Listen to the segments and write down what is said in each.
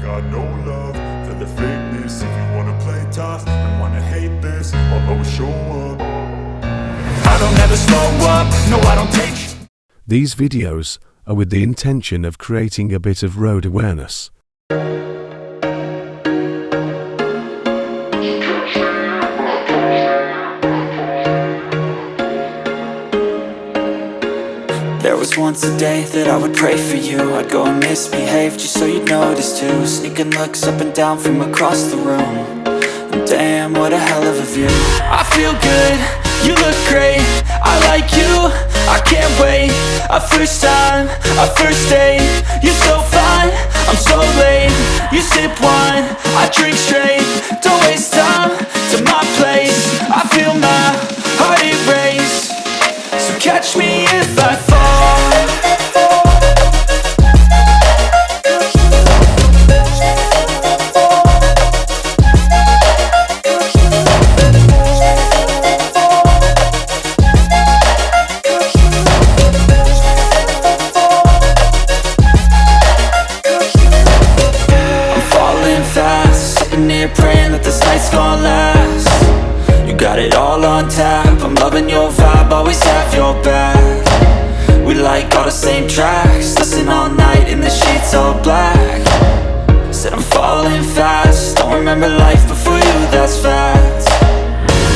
got no love for the fakeness. If you wanna play tough and wanna hate this, I'll always show up. I don't ever slow up, no I don't take. These videos are with the intention of creating a bit of road awareness. There was once a day that I would pray for you. I'd go and misbehave just so you'd notice too. Sneaking looks up and down from across the room. And damn, what a hell of a view. I feel good, you look great, I like you, I can't wait. A first time, a first date. You're so fine, I'm so late. You sip wine, I drink straight. Don't waste time to my place. I feel my heart erase. So catch me if I fall. Praying that this night's gonna last. You got it all on tap, I'm loving your vibe, always have your back. We like all the same tracks, listen all night in the sheets all black. Said I'm falling fast, don't remember life before you, that's fact.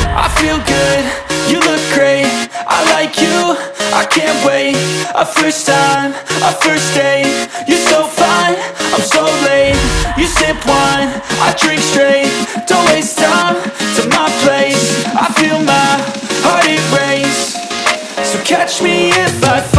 I feel good, you look great, I like you, I can't wait. A first time, a first date. You're so fine, I'm so late. You sip wine, I drink straight. Don't waste time to my place. I feel my heart erase. So catch me if I fall.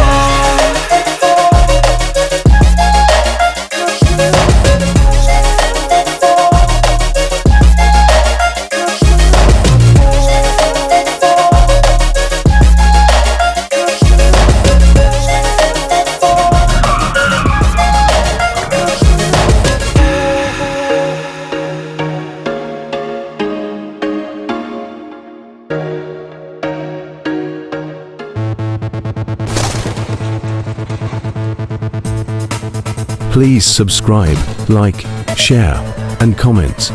Please subscribe, like, share, and comment.